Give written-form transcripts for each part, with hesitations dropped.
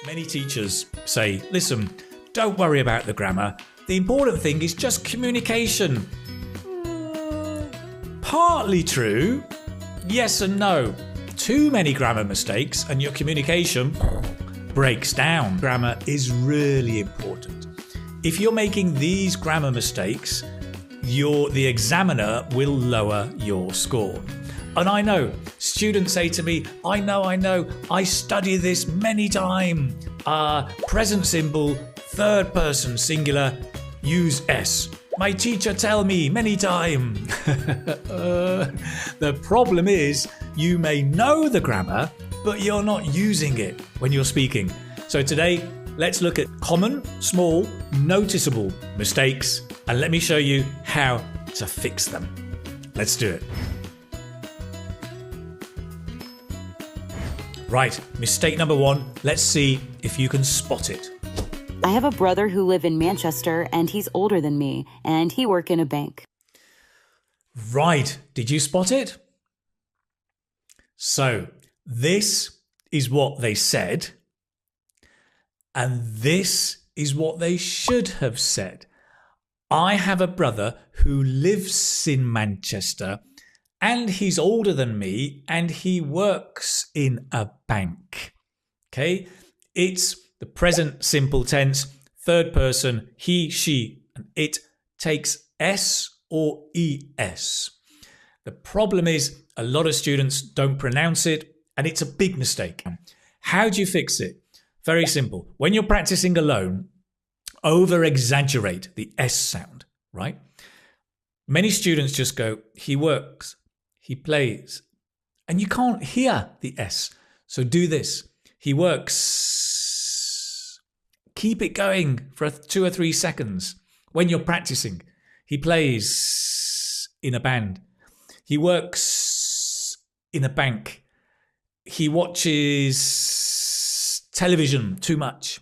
Many teachers say, listen, don't worry about the grammar. The important thing is just communication. Partly true. Yes and no. Too many grammar mistakes and your communication breaks down. Grammar is really important. If you're making these grammar mistakes, the examiner will lower your score. And I know, students say to me, I know, I study this many times. Present simple, third person singular, use S. My teacher tell me many times. The problem is, you may know the grammar, but you're not using it when you're speaking. So today, let's look at common, small, noticeable mistakes, and let me show you how to fix them. Let's do it. Right, mistake number one. Let's see if you can spot it. I have a brother who lives in Manchester, and he's older than me, and he works in a bank. Right, did you spot it? So, this is what they said, and this is what they should have said. I have a brother who lives in Manchester, and he's older than me, and he works in a bank. Okay, it's the present simple tense, third person, he, she, and it takes S or ES. The problem is a lot of students don't pronounce it, and it's a big mistake. How do you fix it? Very simple. When you're practicing alone, over-exaggerate the S sound, right? Many students just go, he works, he plays, and you can't hear the S. So do this. He works. Keep it going for 2 or 3 seconds when you're practicing. He plays in a band. He works in a bank. He watches television too much.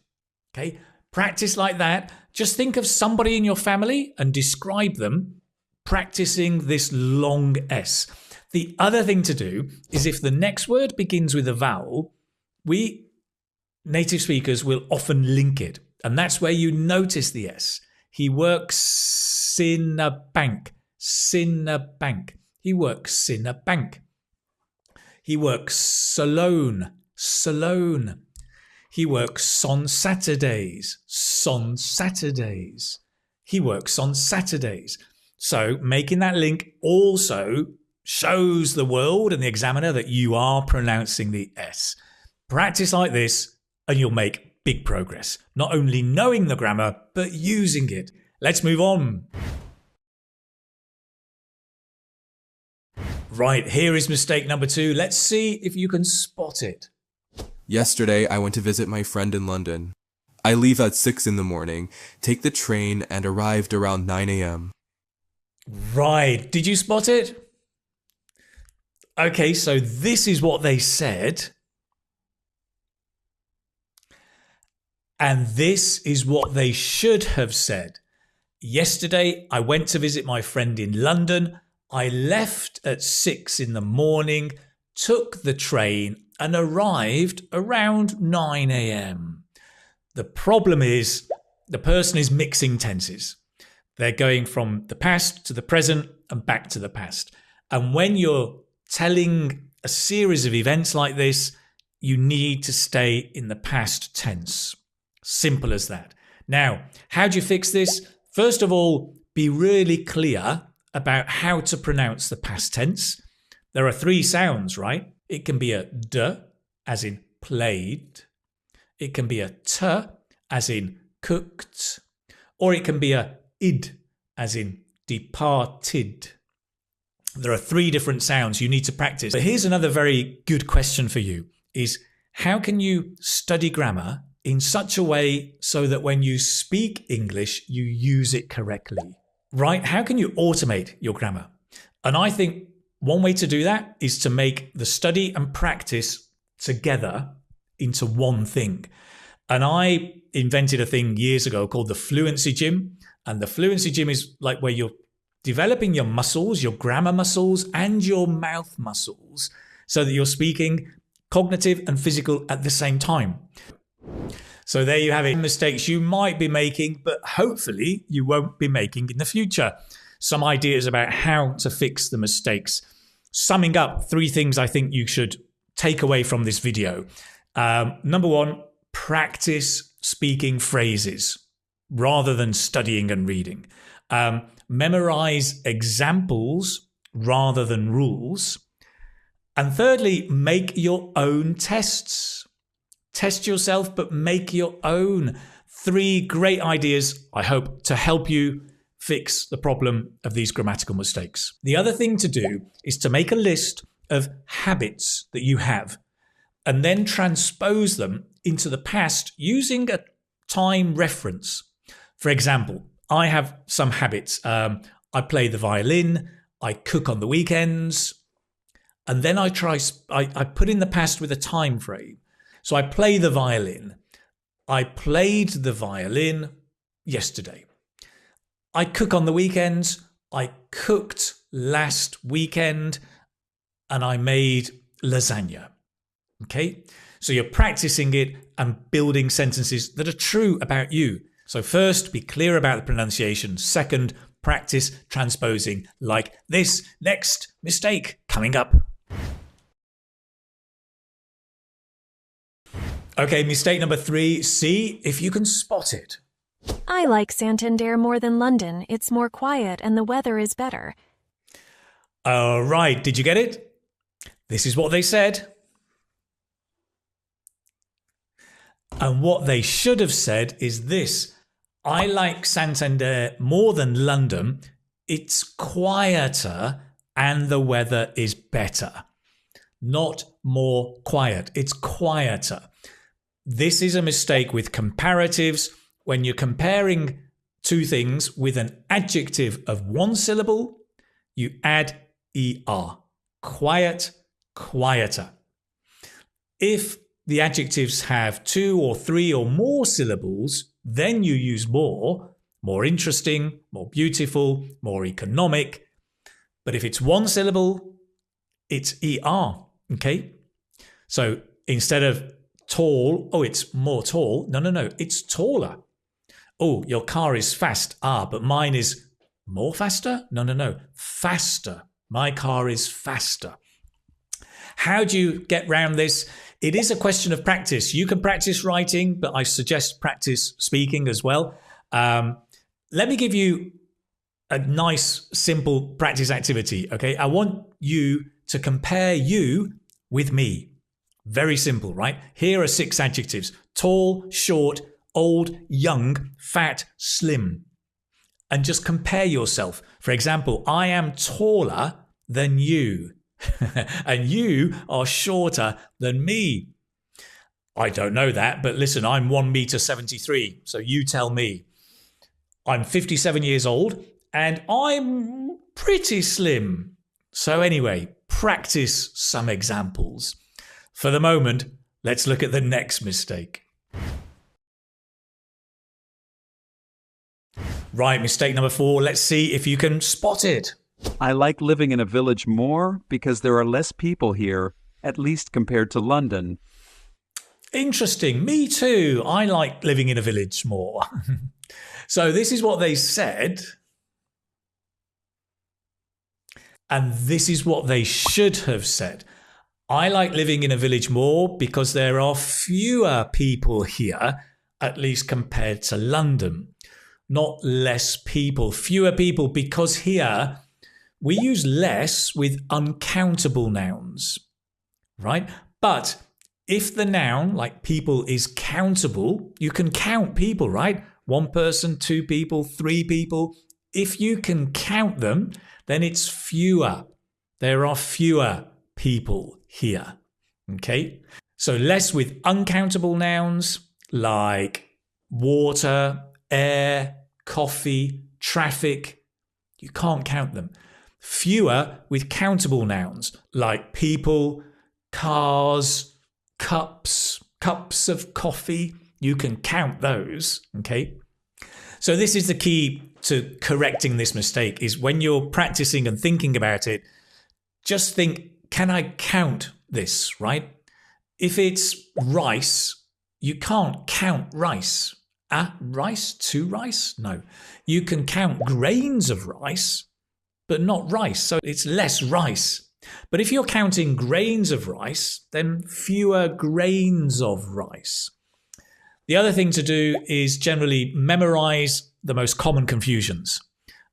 Okay? Practice like that. Just think of somebody in your family and describe them practicing this long S. The other thing to do is if the next word begins with a vowel, we native speakers will often link it. And that's where you notice the S. He works in a bank. In a bank. He works in a bank. He works alone. Alone. He works on Saturdays. On Saturdays. He works on Saturdays. So making that link also shows the world and the examiner that you are pronouncing the S. Practice like this and you'll make big progress. Not only knowing the grammar, but using it. Let's move on. Right, here is mistake number 2. Let's see if you can spot it. Yesterday, I went to visit my friend in London. I leave at 6 in the morning, take the train, and arrived around 9 a.m. Right, did you spot it? Okay, so this is what they said. And this is what they should have said. Yesterday, I went to visit my friend in London. I left at 6 in the morning, took the train, and arrived around 9 a.m. The problem is the person is mixing tenses. They're going from the past to the present and back to the past. And when you're telling a series of events like this, you need to stay in the past tense. Simple as that. Now, how do you fix this? First of all, be really clear about how to pronounce the past tense. There are 3 sounds, right? It can be a d, as in played. It can be a t, as in cooked. Or it can be a id, as in departed. There are 3 different sounds you need to practice. But here's another very good question for you, is how can you study grammar in such a way so that when you speak English, you use it correctly? Right? How can you automate your grammar? And I think one way to do that is to make the study and practice together into one thing. And I invented a thing years ago called the Fluency Gym. And the Fluency Gym is like where you're developing your muscles, your grammar muscles, and your mouth muscles so that you're speaking cognitive and physical at the same time. So there you have it. Mistakes you might be making, but hopefully you won't be making in the future. Some ideas about how to fix the mistakes. Summing up, 3 things I think you should take away from this video. Number 1, practice speaking phrases rather than studying and reading. Memorize examples rather than rules. And thirdly, make your own tests. Test yourself, but make your own. 3 great ideas, I hope, to help you fix the problem of these grammatical mistakes. The other thing to do is to make a list of habits that you have and then transpose them into the past using a time reference. For example, I have some habits. I play the violin, I cook on the weekends, and then I put in the past with a time frame. So I play the violin. I played the violin yesterday. I cook on the weekends. I cooked last weekend and I made lasagna. Okay? So you're practicing it and building sentences that are true about you. So first, be clear about the pronunciation. Second, practice transposing like this. Next, mistake coming up. Okay, mistake number 3. See if you can spot it. I like Santander more than London. It's more quiet and the weather is better. All right, did you get it? This is what they said. And what they should have said is this. I like Santander more than London. It's quieter and the weather is better. Not more quiet. It's quieter. This is a mistake with comparatives. When you're comparing 2 things with an adjective of 1 syllable, you add er. Quiet, quieter. If the adjectives have 2 or 3 or more syllables, then you use more interesting, more beautiful, more economic. But if it's 1 syllable, it's er. Okay? So instead of tall, oh, it's more tall. No, it's taller. Oh, your car is fast. But mine is more faster? No, faster. My car is faster. How do you get round this? It is a question of practice. You can practice writing, but I suggest practice speaking as well. Let me give you a nice, simple practice activity. Okay, I want you to compare you with me. Very simple, right? Here are 6 adjectives. Tall, short, old, young, fat, slim. And just compare yourself. For example, I am taller than you. And you are shorter than me. I don't know that, but listen, I'm 1.73 meters, so you tell me. I'm 57 years old and I'm pretty slim. So anyway, practice some examples. For the moment, let's look at the next mistake. Right, mistake number 4. Let's see if you can spot it. I like living in a village more because there are less people here, at least compared to London. Interesting. Me too. I like living in a village more. So this is what they said. And this is what they should have said. I like living in a village more because there are fewer people here, at least compared to London. Not less people, fewer people, because here we use less with uncountable nouns, right? But if the noun, like people, is countable, you can count people, right? 1 person, 2 people, 3 people. If you can count them, then it's fewer. There are fewer people here, okay? So less with uncountable nouns like water, air, coffee, traffic. You can't count them. Fewer with countable nouns like people, cars, cups of coffee. You can count those, okay? So this is the key to correcting this mistake, is when you're practicing and thinking about it, just think, can I count this, right? If it's rice, you can't count rice. Rice? 2 rice? No. You can count grains of rice, but not rice. So it's less rice. But if you're counting grains of rice, then fewer grains of rice. The other thing to do is generally memorize the most common confusions.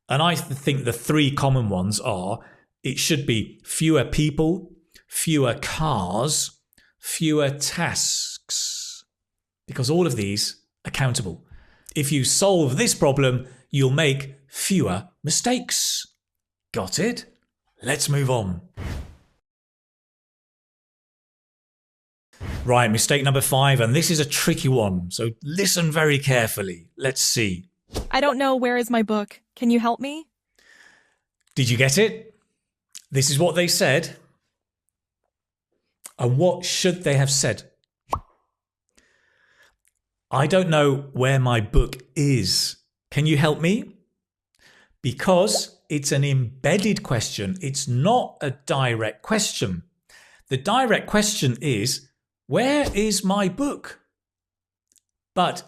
And I think the 3 common ones are, it should be fewer people, fewer cars, fewer tasks. Because all of these are countable. If you solve this problem, you'll make fewer mistakes. Got it? Let's move on. Right, mistake number 5, and this is a tricky one, so listen very carefully. Let's see. I don't know, where is my book? Can you help me? Did you get it? This is what they said. And what should they have said? I don't know where my book is. Can you help me? Because it's an embedded question. It's not a direct question. The direct question is, where is my book? But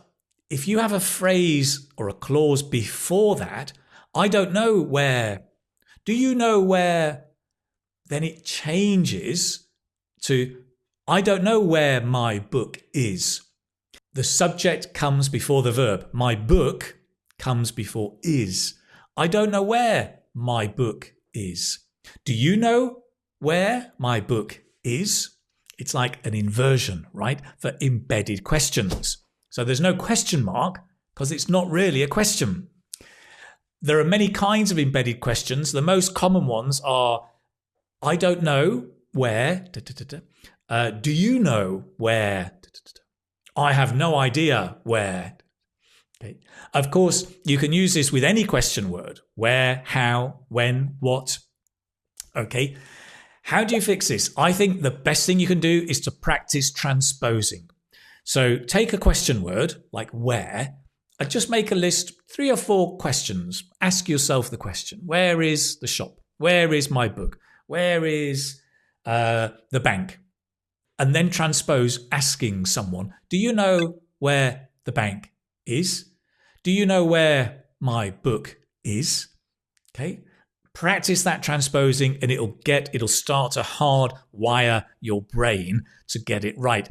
if you have a phrase or a clause before that, I don't know where. Do you know where? Then it changes to, I don't know where my book is. The subject comes before the verb. My book comes before is. I don't know where my book is. Do you know where my book is? It's like an inversion, right? For embedded questions. So there's no question mark because it's not really a question. There are many kinds of embedded questions. The most common ones are, I don't know where. Do you know where? I have no idea where. Okay. Of course, you can use this with any question word. Where, how, when, what. Okay. How do you fix this? I think the best thing you can do is to practice transposing. So take a question word like where and just make a list, 3 or 4 questions. Ask yourself the question. Where is the shop? Where is my book? Where is the bank? And then transpose asking someone, do you know where the bank is? Do you know where my book is? Okay. Practice that transposing and it'll start to hardwire your brain to get it right.